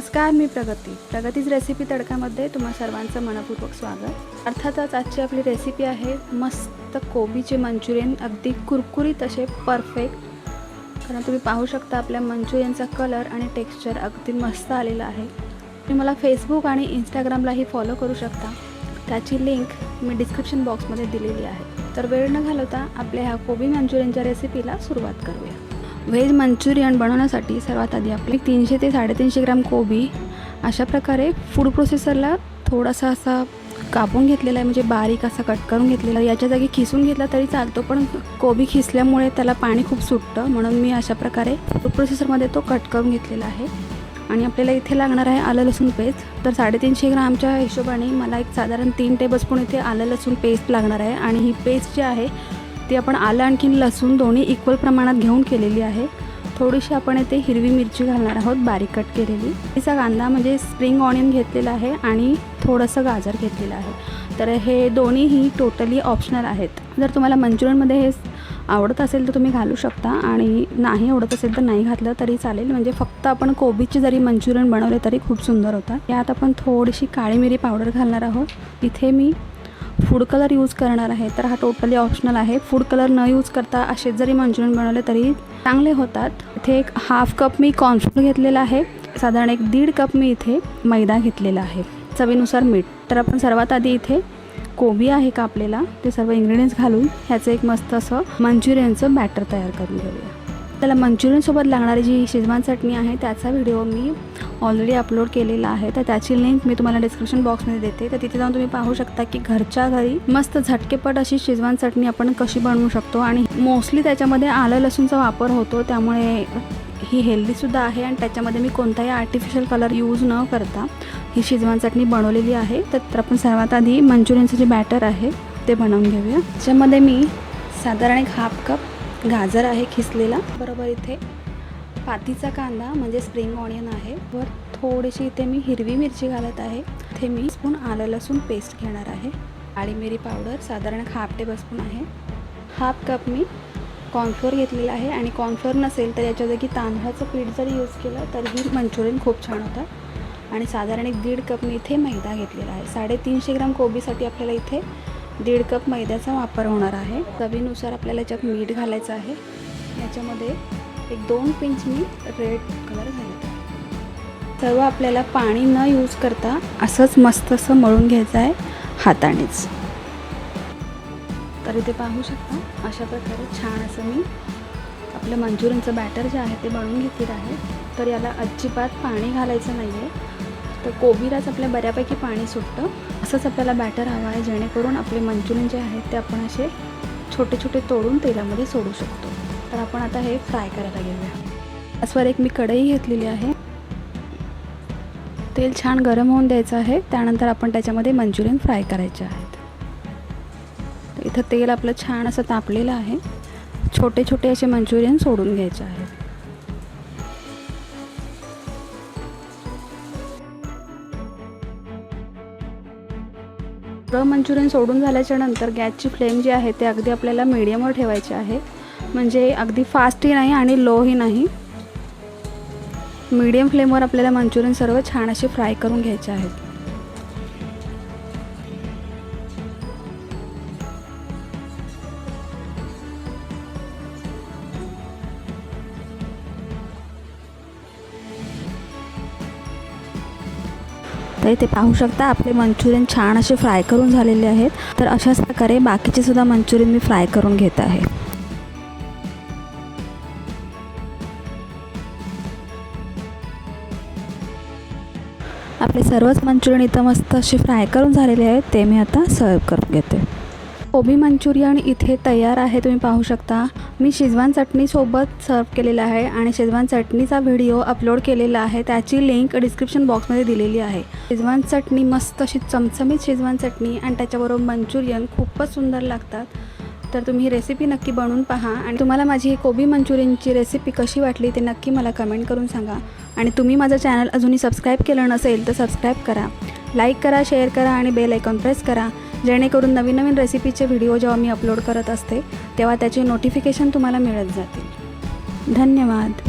नमस्कार, मी प्रगतीच रेसिपी तडकामध्ये तुम्हा सर्वांचं मनपूर्वक स्वागत। अर्थातच आजची आपली रेसिपी आहे मस्त कोबीचे मंचुरियन, अगदी कुरकुरीत असे परफेक्ट। कारण तुम्ही पाहू शकता आपल्या मंचुरियनचा कलर आणि टेक्स्चर अगदी मस्त आलेला आहे। तुम्ही मला फेसबुक आणि इंस्टाग्रामलाही फॉलो करू शकता, त्याची लिंक मी डिस्क्रिप्शन बॉक्समध्ये दिलेली आहे। तर वेळ न घालवता आपल्या ह्या कोबी मंचुरियनच्या रेसिपीला सुरुवात करूया। व्हेज मंचुरियन बनवण्यासाठी सर्वात आधी आपली 300 ते 350 ग्राम कोबी अशा प्रकारे फूड प्रोसेसरला थोडासा असा कापून घेतलेला आहे, म्हणजे बारीक असा कट करून घेतलेला। याच्या जागी खिसून घेतला तरी चालतो, पण कोबी खिसल्यामुळे त्याला पाणी खूप सुटतं, म्हणून मी अशा प्रकारे फूड प्रोसेसरमध्ये तो कट करून घेतलेला आहे। आणि आपल्याला इथे लागणार आहे आलं लसूण पेस्ट। तर 350 ग्रामच्या हिशोबाने मला एक साधारण 3 टेबलस्पून इथे आलं लसूण पेस्ट लागणार आहे। आणि ही पेस्ट जी आहे ती आपण आलं आणखीन लसूण दोन्ही इक्वल प्रमाणात घेऊन केलेली आहे। थोडीशी आपण इथे हिरवी मिरची घालणार आहोत बारीक कट केलेली। तिचा कांदा म्हणजे स्प्रिंग ऑनियन घेतलेला आहे आणि थोडंसं गाजर घेतलेलं आहे। तर हे दोन्हीही टोटली ऑप्शनल आहेत। जर तुम्हाला मंचुरियनमध्ये हे आवडत असेल तर तुम्ही घालू शकता, आणि नाही आवडत असेल तर नाही घातलं तरी चालेल। म्हणजे फक्त आपण कोबीचे जरी मंचुरियन बनवले तरी खूप सुंदर होतात। यात आपण थोडीशी काळी मिरी पावडर घालणार आहोत। इथे मी फूड कलर यूज करणार आहे, तर हा टोटली ऑप्शनल आहे। फूड कलर न यूज करता असेच जरी मंचुरियन बनवले तरी चांगले होतात। इथे एक हाफ कप मी कॉर्नफ्लोअर घेतलेला आहे, साधारण 1.5 कप मी इथे मैदा घेतलेला आहे, चवीनुसार मीठ। तर आपण सर्वात आधी इथे कोबी आहे का आपल्याला ते सर्व इन्ग्रेडियंट्स घालून ह्याचं एक मस्त असं मंचुरियनचं बॅटर तयार करून घेऊया। त्याला मंचुरियनसोबत लागणारी जी शेजवान चटणी आहे त्याचा व्हिडिओ मी ऑलरेडी अपलोड केलेला आहे, तर त्याची लिंक मी तुम्हाला डिस्क्रिप्शन बॉक्समध्ये देते। तर तिथे जाऊन तुम्ही पाहू शकता की घरच्या घरी मस्त झटकेपट अशी शेजवान चटणी आपण कशी बनवू शकतो। आणि मोस्टली त्याच्यामध्ये आलं लसूणचा वापर होतो, त्यामुळे ही हेल्दीसुद्धा आहे। आणि त्याच्यामध्ये मी कोणताही आर्टिफिशियल कलर यूज न करता ही शेजवान चटणी बनवलेली आहे। तर आपण सर्वात आधी मंचुरियनचं जे बॅटर आहे ते बनवून घेऊया। त्याच्यामध्ये मी साधारण एक हाफ कप गाजर आहे खिसलेला, बरोबर इथे पातीचा कांदा म्हणजे स्प्रिंग ऑनियन आहे, वर थोडीशी इथे मी हिरवी मिरची घालत आहे। इथे मी स्पून आलं लसूण पेस्ट घेणार आहे। काळी मिरी पावडर साधारण हाफ टेबलस्पून आहे। हाफ कप मी कॉर्नफ्लोअर घेतलेला आहे, आणि कॉर्नफ्लोअर नसेल तर याच्या जागी तांदळाचं पीठ जरी यूज केलं तरीही मंचुरियन खूप छान होतं। आणि साधारण 1.5 कप मी इथे मैदा घेतलेला आहे। 350 ग्राम कोबीसाठी आपल्याला इथे 1.5 कप मैद्याचा वापर होणार आहे। चवीनुसार आपल्याला याच्यात मीठ घालायचं आहे। याच्यामध्ये एक 2 पिंच मी रेड कलर घालत आहे। सर्व आपल्याला पाणी न यूज करता असंच मस्त असं मळून घ्यायचं आहे हातानेच। तर इथे पाहू शकता अशा प्रकारे छान असं मी आपलं मंचुरियनचं बॅटर जे आहे ते बनवून घेतलेलं आहे। तर याला अजिबात पाणी घालायचं नाही आहे, तर कोबीलाच आपल्या बऱ्यापैकी पाणी सुटतं। असंच आपल्याला बॅटर हवं आहे, जेणेकरून आपले मंचुरियन जे आहेत ते आपण असे छोटे छोटे तोडून तेलामध्ये सोडू शकतो। तर आपण आता हे फ्राय करायला घेऊया। गॅसवर एक मी कढई घेतलेली आहे, तेल छान गरम होऊन द्यायचं आहे। त्यानंतर आपण त्याच्यामध्ये मंचुरियन फ्राय करायचे आहेत। इथं तेल आपलं छान असं तापलेलं आहे, छोटे छोटे असे मंचुरियन सोडून घ्यायचे आहेत। मंचुरियन सोडून झाल्याच्या नंतर गॅसची फ्लेम जी आहे ते अगदी आपल्याला मीडियमवर ठेवायची आहे, म्हणजे अगदी फास्टही नाही आणि लोही नाही। मीडियम फ्लेमवर आपल्याला मंचुरियन सर्व छान असे फ्राय करून घ्यायचे आहेत। तर इथे पाहू शकता आपले मंचुरियन छान असे फ्राय करून झालेले आहेत। तर अशाच प्रकारे बाकीचे सुद्धा मंचुरियन मी फ्राय करून घेत आहे। आपले सर्वच मंचुरियन इथं मस्त असे फ्राय करून झालेले आहेत, ते मी आता सर्व करून घेते। कोबी मंचुरियन इथे तयार आहे, तुम्ही पाहू शकता। मी शेजवान चटणीसोबत सर्व केलेला आहे, आणि शेजवान चटणीचा व्हिडिओ अपलोड केलेला आहे, त्याची लिंक डिस्क्रिप्शन बॉक्समध्ये दिलेली आहे। शेजवान चटणी मस्त अशी चमचमीत शेजवान चटणी आणि त्याच्याबरोबर मंचुरियन खूपच सुंदर लागतात। तर तुम्ही ही रेसिपी नक्की बनवून पहा, आणि तुम्हाला माझी ही कोबी मंचुरियनची रेसिपी कशी वाटली ते नक्की मला कमेंट करून सांगा। आणि तुम्ही माझं चॅनल अजूनही सबस्क्राईब केलं नसेल तर सबस्क्राईब करा, लाईक करा, शेअर करा आणि बेल आयकॉन प्रेस करा, जेणेकरून नवीन नवीन रेसिपीचे व्हिडिओ जेव्हा मी अपलोड करत असते तेव्हा त्याचे नोटिफिकेशन तुम्हाला मिळत जातील। धन्यवाद।